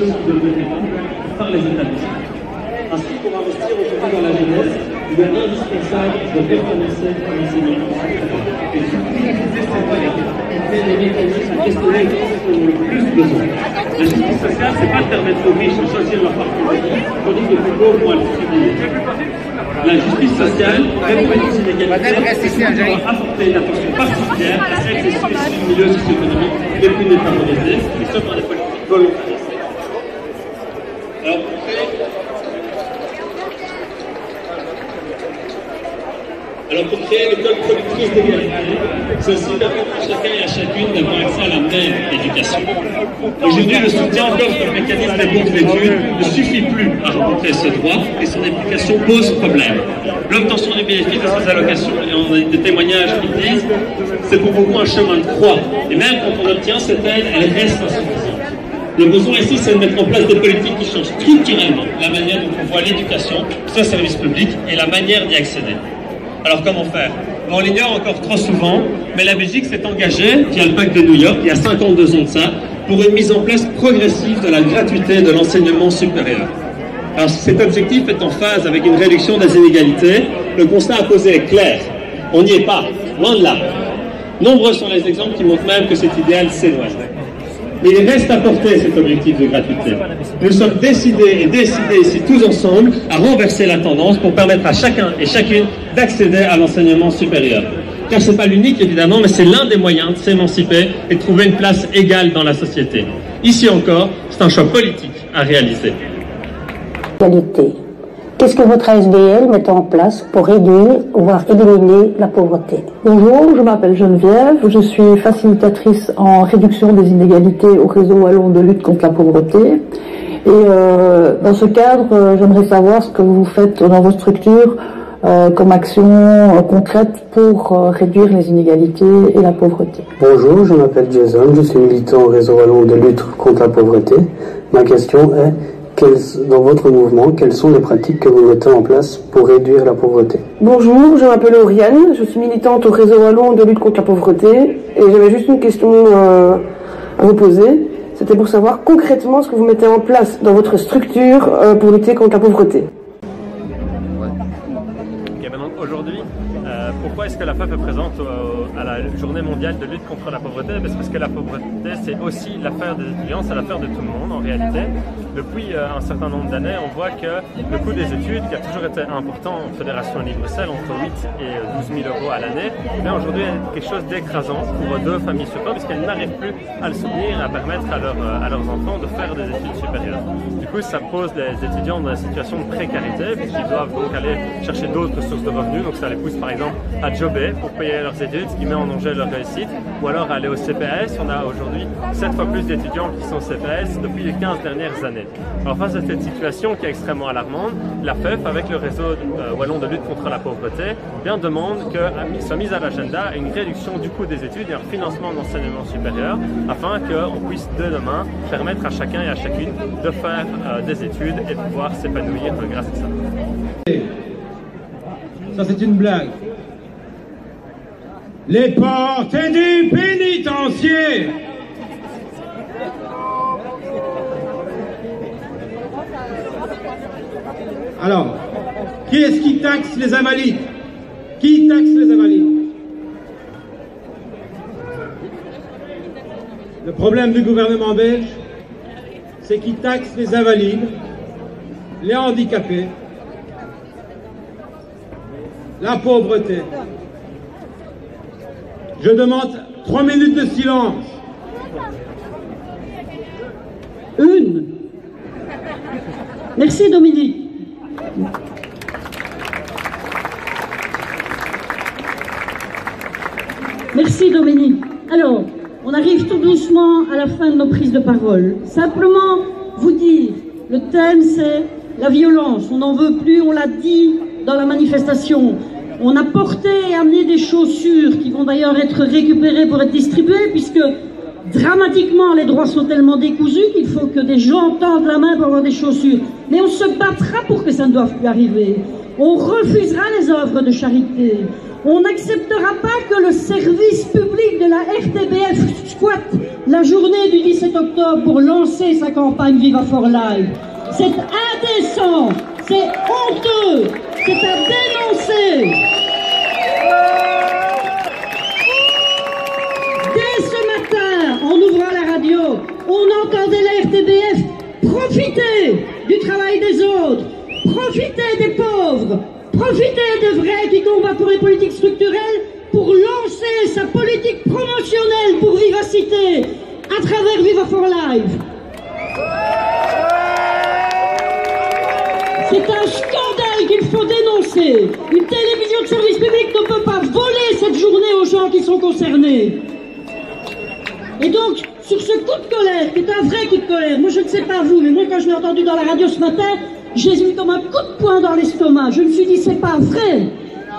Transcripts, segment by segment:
choses qui doivent être faites par les établissements. Ainsi, pour investir aujourd'hui dans la jeunesse, il est indispensable de référencer l'enseignement. Et d'utiliser ces moyens pour créer des mécanismes gestionnaires qui ont le plus besoin. La justice sociale, ce n'est pas de permettre aux riches de choisir leur parcours de vie, tandis que les plus pauvres vont être subvenus. La justice sociale, répondre aux inégalités, doit apporter une attention particulière à celles qui sont issues du milieu socio-économique les plus défavorisés, et ce par des politiques volontaristes. Alors pour créer une école productrice d'égalité, ceci permet à chacun et à chacune d'avoir accès à la même éducation. Aujourd'hui, le soutien qu'offre le mécanisme des bourses d'études ne suffit plus à rencontrer ce droit et son application pose problème. L'obtention du bénéfice de ces allocations, et on a des témoignages qui disent, c'est pour beaucoup un chemin de croix. Et même quand on obtient cette aide, elle reste insuffisante. Le besoin ici, c'est de mettre en place des politiques qui changent structurellement la manière dont on voit l'éducation, ce service public et la manière d'y accéder. Alors comment faire? On l'ignore encore trop souvent, mais la Belgique s'est engagée, via le pacte de New York, il y a 52 ans de ça, pour une mise en place progressive de la gratuité de l'enseignement supérieur. Alors si cet objectif est en phase avec une réduction des inégalités, le constat à poser est clair. On n'y est pas, loin de là. Nombreux sont les exemples qui montrent même que cet idéal s'éloigne. Mais il reste à porter cet objectif de gratuité. Nous sommes décidés ici tous ensemble à renverser la tendance pour permettre à chacun et chacune d'accéder à l'enseignement supérieur. Car ce n'est pas l'unique évidemment, mais c'est l'un des moyens de s'émanciper et de trouver une place égale dans la société. Ici encore, c'est un choix politique à réaliser. Qu'est-ce que votre ASBL met en place pour réduire, voire éliminer la pauvreté? Bonjour, je m'appelle Geneviève, je suis facilitatrice en réduction des inégalités au réseau wallon de lutte contre la pauvreté. Et dans ce cadre, j'aimerais savoir ce que vous faites dans vos structures comme action concrète pour réduire les inégalités et la pauvreté. Bonjour, je m'appelle Jason, je suis militant au réseau wallon de lutte contre la pauvreté. Ma question est, dans votre mouvement, quelles sont les pratiques que vous mettez en place pour réduire la pauvreté? Bonjour, je m'appelle Oriane, je suis militante au réseau wallon de lutte contre la pauvreté et j'avais juste une question à vous poser. C'était pour savoir concrètement ce que vous mettez en place dans votre structure pour lutter contre la pauvreté. Okay, maintenant, aujourd'hui, pourquoi est-ce que la FEF est présente à la journée mondiale de lutte contre la pauvreté? Parce que la pauvreté, c'est aussi l'affaire des étudiants, c'est l'affaire de tout le monde en réalité. Depuis un certain nombre d'années, on voit que le coût des études, qui a toujours été important en Fédération Wallonie-Bruxelles, entre 8 et 12 000 euros à l'année, mais aujourd'hui est quelque chose d'écrasant pour deux familles sur trois, puisqu'elles n'arrivent plus à le soutenir, à permettre à leurs enfants de faire des études supérieures. Du coup, ça pose les étudiants dans une situation de précarité, puisqu'ils doivent donc aller chercher d'autres sources de revenus, donc ça les pousse par exemple à jobber pour payer leurs études, ce qui met en danger leur réussite, ou alors aller au CPS. On a aujourd'hui 7 fois plus d'étudiants qui sont au CPS depuis les 15 dernières années. Alors face à cette situation qui est extrêmement alarmante, la FEF, avec le réseau wallon de lutte contre la pauvreté, bien demande que soit mise à l'agenda une réduction du coût des études et un financement d'enseignement supérieur, afin qu'on puisse de demain permettre à chacun et à chacune de faire des études et de pouvoir s'épanouir grâce à ça. Ça c'est une blague. Les portes du pénitencier. Alors, qui est-ce qui taxe les invalides? Qui taxe les invalides? Le problème du gouvernement belge, c'est qu'il taxe les invalides, les handicapés, la pauvreté. Je demande 3 minutes de silence. Une. Merci Dominique. Merci Dominique. Alors, on arrive tout doucement à la fin de nos prises de parole. Simplement vous dire, le thème c'est la violence. On n'en veut plus, on l'a dit dans la manifestation. On a porté et amené des chaussures qui vont d'ailleurs être récupérées pour être distribuées, puisque dramatiquement les droits sont tellement décousus qu'il faut que des gens tendent la main pour avoir des chaussures. Mais on se battra pour que ça ne doive plus arriver. On refusera les œuvres de charité. On n'acceptera pas que le service public de la RTBF squatte la journée du 17 octobre pour lancer sa campagne Viva for Life. C'est indécent, c'est honteux, c'est à dénoncer. Dès ce matin, en ouvrant la radio, on entendait la RTBF profiter du travail des autres, profiter des pauvres, profiter des vrais qui combattent pour les politiques structurelles pour lancer sa politique promotionnelle pour Vivacité à travers Viva for Life. C'est un scandale qu'il faut dénoncer. Une télévision de service public ne peut pas voler cette journée aux gens qui sont concernés. Et donc, sur ce coup de colère, qui est un vrai coup de colère, moi je ne sais pas vous, mais moi quand je l'ai entendu dans la radio ce matin, j'ai mis comme un coup de poing dans l'estomac. Je me suis dit, c'est pas vrai.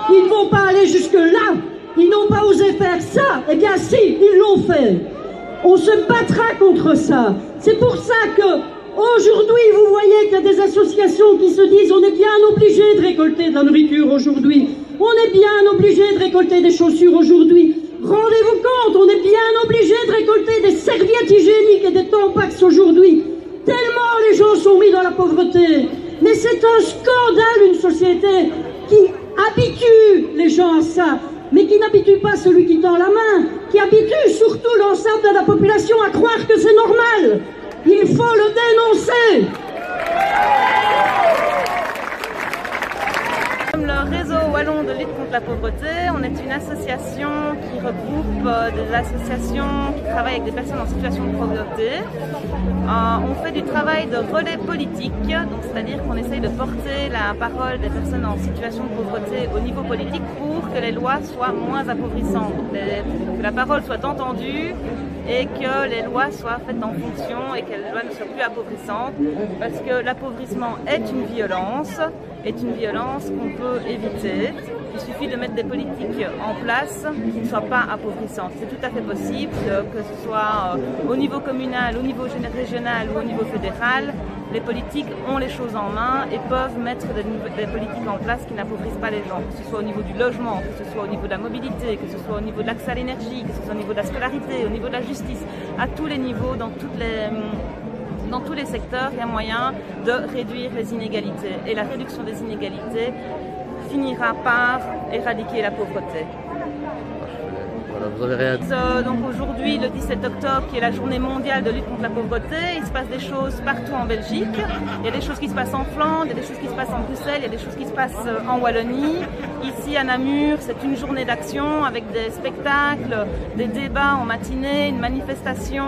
Ils ne vont pas aller jusque-là. Ils n'ont pas osé faire ça. Eh bien si, ils l'ont fait. On se battra contre ça. C'est pour ça que aujourd'hui, vous voyez qu'il y a des associations qui se disent on est bien obligé de récolter de la nourriture aujourd'hui. On est bien obligé de récolter des chaussures aujourd'hui. Rendez-vous compte, on est bien obligé de récolter des serviettes hygiéniques et des tampax aujourd'hui. Tellement les gens sont mis dans la pauvreté. Mais c'est un scandale, une société qui habitue les gens à ça, mais qui n'habitue pas celui qui tend la main, qui habitue surtout l'ensemble de la population à croire que c'est normal. Il faut le dénoncer. Comme le réseau wallon de lutte contre la pauvreté, on est une association qui regroupe des associations qui travaillent avec des personnes en situation de pauvreté. On fait du travail de relais politique, donc c'est-à-dire qu'on essaye de porter la parole des personnes en situation de pauvreté au niveau politique pour que les lois soient moins appauvrissantes, que la parole soit entendue et que les lois soient faites en fonction et que les lois ne soient plus appauvrissantes, parce que l'appauvrissement est une violence qu'on peut éviter. Il suffit de mettre des politiques en place qui ne soient pas appauvrissantes. C'est tout à fait possible, que ce soit au niveau communal, au niveau régional ou au niveau fédéral. Les politiques ont les choses en main et peuvent mettre des politiques en place qui n'appauvrissent pas les gens, que ce soit au niveau du logement, que ce soit au niveau de la mobilité, que ce soit au niveau de l'accès à l'énergie, que ce soit au niveau de la scolarité, au niveau de la justice, à tous les niveaux, dans tous les secteurs, il y a moyen de réduire les inégalités. Et la réduction des inégalités finira par éradiquer la pauvreté. Voilà, vous avez rien dit. Donc aujourd'hui, le 17 octobre, qui est la journée mondiale de lutte contre la pauvreté, il se passe des choses partout en Belgique. Il y a des choses qui se passent en Flandre, il y a des choses qui se passent en Bruxelles, il y a des choses qui se passent en Wallonie. Ici à Namur, c'est une journée d'action avec des spectacles, des débats en matinée, une manifestation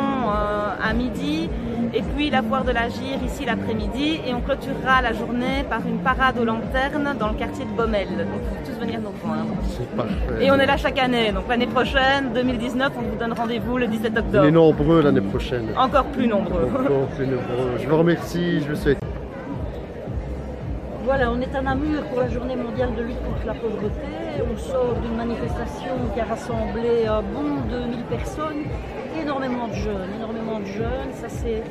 à midi. Et puis la foire de l'Agir ici l'après-midi, et on clôturera la journée par une parade aux lanternes dans le quartier de Baumel. Donc il faut tous venir nous rejoindre. C'est parfait. Et on est là chaque année, donc l'année prochaine, 2019, on vous donne rendez-vous le 17 octobre. On est nombreux l'année prochaine. Encore plus nombreux. Encore plus nombreux. Je vous remercie, je vous souhaite. Voilà, on est à Namur pour la journée mondiale de lutte contre la pauvreté. On sort d'une manifestation qui a rassemblé un bon 2000 personnes, énormément de jeunes, ça c'est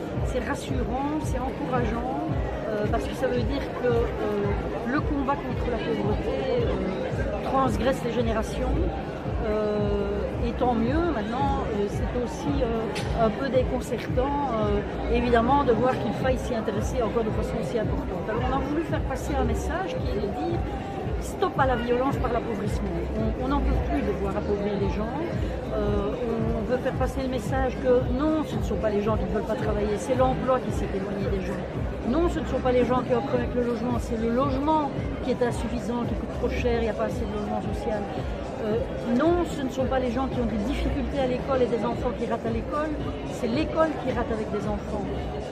rassurant, c'est encourageant, parce que ça veut dire que le combat contre la pauvreté transgresse les générations. Et tant mieux, maintenant c'est aussi un peu déconcertant évidemment de voir qu'il faille s'y intéresser encore de façon aussi importante. Alors on a voulu faire passer un message qui est de dire stop à la violence par l'appauvrissement. On n'en peut plus de voir appauvrir les gens. On veut faire passer le message que non, ce ne sont pas les gens qui ne veulent pas travailler, c'est l'emploi qui s'est éloigné des gens. Non, ce ne sont pas les gens qui ont un problème avec le logement, c'est le logement qui est insuffisant, qui coûte trop cher, il n'y a pas assez de logement social. Non, ce ne sont pas les gens qui ont des difficultés à l'école et des enfants qui ratent à l'école, c'est l'école qui rate avec des enfants.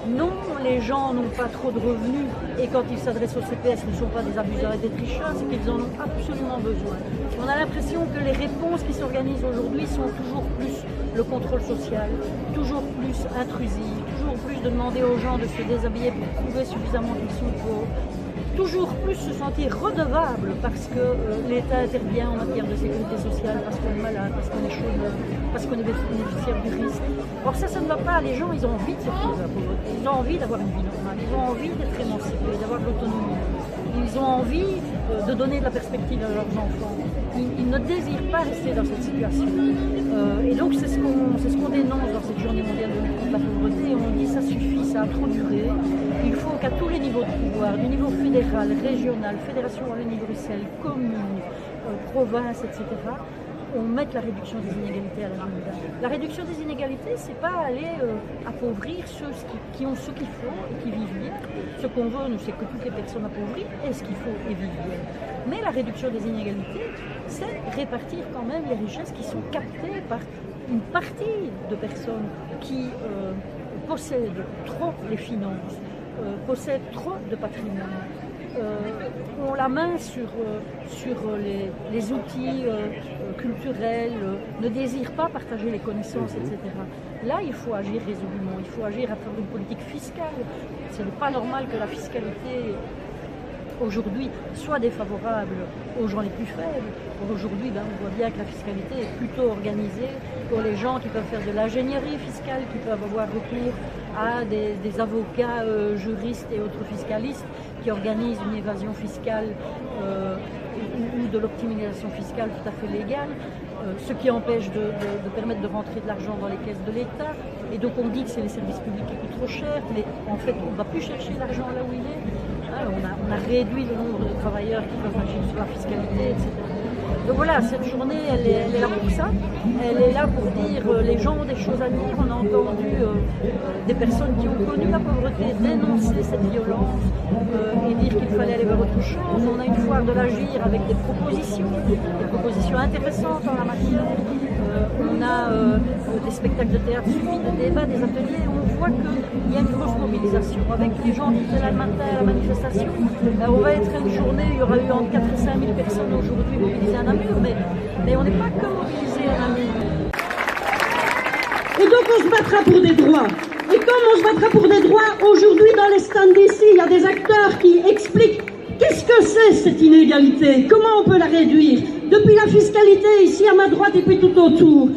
Non, les gens n'ont pas trop de revenus et quand ils s'adressent au CPS, ils ne sont pas des abuseurs et des tricheurs, c'est qu'ils en ont absolument besoin. On a l'impression que les réponses qui s'organisent aujourd'hui sont toujours plus le contrôle social, toujours plus intrusives, toujours plus de demander aux gens de se déshabiller pour prouver suffisamment qu'ils sont pauvres. Toujours plus se sentir redevable parce que l'État intervient en matière de sécurité sociale, parce qu'on est malade, parce qu'on est chômeur, parce qu'on est bénéficiaire du risque. Or ça ne va pas, les gens ils ont envie de sortir de la pauvreté, ils ont envie d'avoir une vie normale, ils ont envie d'être émancipés, d'avoir de l'autonomie, ils ont envie de donner de la perspective à leurs enfants. ils ne désirent pas rester dans cette situation. Et donc c'est ce qu'on dénonce dans cette journée mondiale de lutte contre la pauvreté. On dit ça suffit, ça a trop duré. Il faut qu'à tous les niveaux de pouvoir, du niveau fédéral, régional, Fédération Wallonie-Bruxelles, commune, province, etc., on mette la réduction des inégalités à l'agenda. La réduction des inégalités, c'est pas aller appauvrir ceux qui ont ce qu'il faut et qui vivent bien. Ce qu'on veut, nous, c'est que toutes les personnes appauvrissent aient ce qu'il faut et vivent bien. Mais la réduction des inégalités, c'est répartir quand même les richesses qui sont captées par une partie de personnes qui possèdent trop les finances, possèdent trop de patrimoine, ont la main sur les outils culturels, ne désirent pas partager les connaissances, etc. Là, il faut agir résolument, il faut agir à travers une politique fiscale. Ce n'est pas normal que la fiscalité aujourd'hui soit défavorable aux gens les plus faibles. Aujourd'hui, on voit bien que la fiscalité est plutôt organisée pour les gens qui peuvent faire de l'ingénierie fiscale, qui peuvent avoir recours à des avocats, juristes et autres fiscalistes qui organisent une évasion fiscale ou de l'optimisation fiscale tout à fait légale, ce qui empêche de permettre de rentrer de l'argent dans les caisses de l'État. Et donc on dit que c'est les services publics qui coûtent trop cher, mais en fait on ne va plus chercher l'argent là où il est. On a réduit le nombre de travailleurs qui peuvent agir sur la fiscalité, etc. Donc voilà, cette journée, elle est là pour ça. Elle est là pour dire les gens ont des choses à dire. On a entendu des personnes qui ont connu la pauvreté dénoncer cette violence et dire qu'il fallait aller vers autre chose. On a une foire de l'agir avec des propositions intéressantes en la matière. On a des spectacles de théâtre suivis de débats, des ateliers. On voit qu'il y a une grosse mobilisation. Avec les gens qui étaient là le matin à la manifestation, on va être une journée, il y aura eu entre 4 et 5 000 personnes aujourd'hui mobilisées à Namur, mais on n'est pas que mobilisés à Namur. Et donc on se battra pour des droits. Et comme on se battra pour des droits, aujourd'hui dans les stands d'ici, il y a des acteurs qui expliquent qu'est-ce que c'est cette inégalité, comment on peut la réduire. Depuis la fiscalité, ici à ma droite et puis tout autour.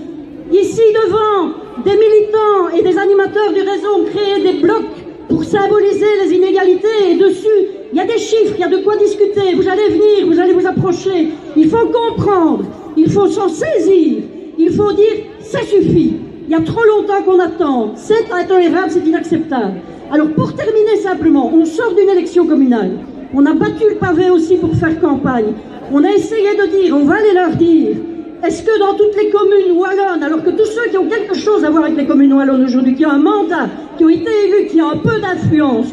Ici devant, des militants et des animateurs du réseau ont créé des blocs pour symboliser les inégalités. Et dessus, il y a des chiffres, il y a de quoi discuter. Vous allez venir, vous allez vous approcher. Il faut comprendre, il faut s'en saisir. Il faut dire, ça suffit. Il y a trop longtemps qu'on attend. C'est intolérable, c'est inacceptable. Alors pour terminer simplement, on sort d'une élection communale. On a battu le pavé aussi pour faire campagne. On a essayé de dire, on va aller leur dire, est-ce que dans toutes les communes wallonnes, alors que tous ceux qui ont quelque chose à voir avec les communes wallonnes aujourd'hui, qui ont un mandat, qui ont été élus, qui ont un peu d'influence,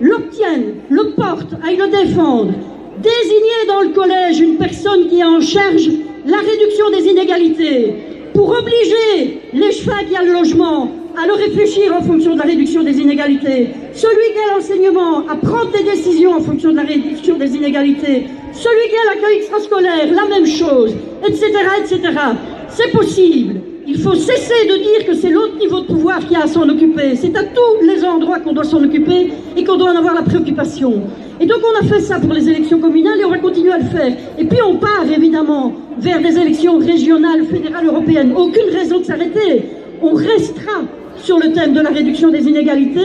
l'obtiennent, le portent, aillent le défendre, désigner dans le collège une personne qui est en charge la réduction des inégalités, pour obliger les chefs qui a le logement à le réfléchir en fonction de la réduction des inégalités, celui qui a l'enseignement à prendre des décisions en fonction de la réduction des inégalités, celui qui a l'accueil extrascolaire, la même chose, etc., etc. C'est possible. Il faut cesser de dire que c'est l'autre niveau de pouvoir qui a à s'en occuper. C'est à tous les endroits qu'on doit s'en occuper et qu'on doit en avoir la préoccupation. Et donc on a fait ça pour les élections communales et on va continuer à le faire. Et puis on part évidemment vers des élections régionales, fédérales, européennes. Aucune raison de s'arrêter. On restera sur le thème de la réduction des inégalités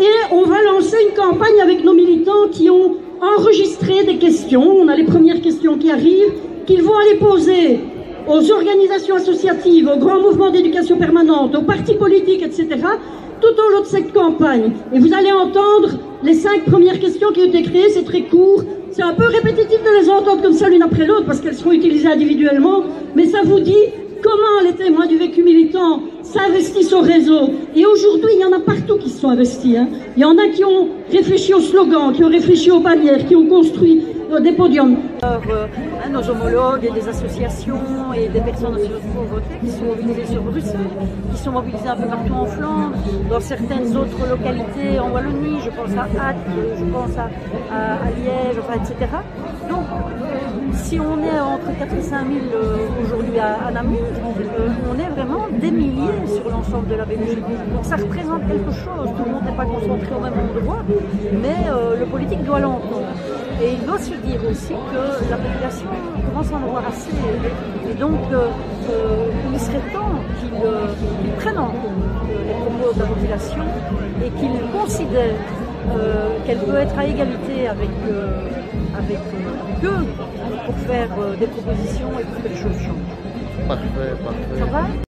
et on va lancer une campagne avec nos militants qui ont enregistré des questions. On a les premières questions qui arrivent, qu'ils vont aller poser aux organisations associatives, aux grands mouvements d'éducation permanente, aux partis politiques, etc., tout au long de cette campagne. Et vous allez entendre les 5 premières questions qui ont été créées, c'est très court. C'est un peu répétitif de les entendre comme ça l'une après l'autre parce qu'elles seront utilisées individuellement, mais ça vous dit comment les témoins du vécu militant s'investissent au réseau. Et aujourd'hui, il y en a partout qui se sont investis. Il y en a qui ont réfléchi aux slogans, qui ont réfléchi aux bannières, qui ont construit des podiums. Nos homologues et des associations et des personnes en situation de pauvreté qui sont mobilisées sur Bruxelles, qui sont mobilisées un peu partout en Flandre, dans certaines autres localités en Wallonie, je pense à Hatt, je pense à Liège, enfin, etc. Donc, si on est entre 4 et 5 000 aujourd'hui à Namur, on est vraiment des milliers sur l'ensemble de la Belgique. Donc ça représente quelque chose, tout le monde n'est pas concentré au même endroit, mais le politique doit l'entendre. Et il doit se dire aussi que la population commence à en avoir assez. Et donc, il serait temps qu'ils prennent en compte les propos de la population et qu'ils considèrent qu'elle peut être à égalité avec eux pour faire des propositions et pour que les choses changent. Parfait, parfait. Ça va ?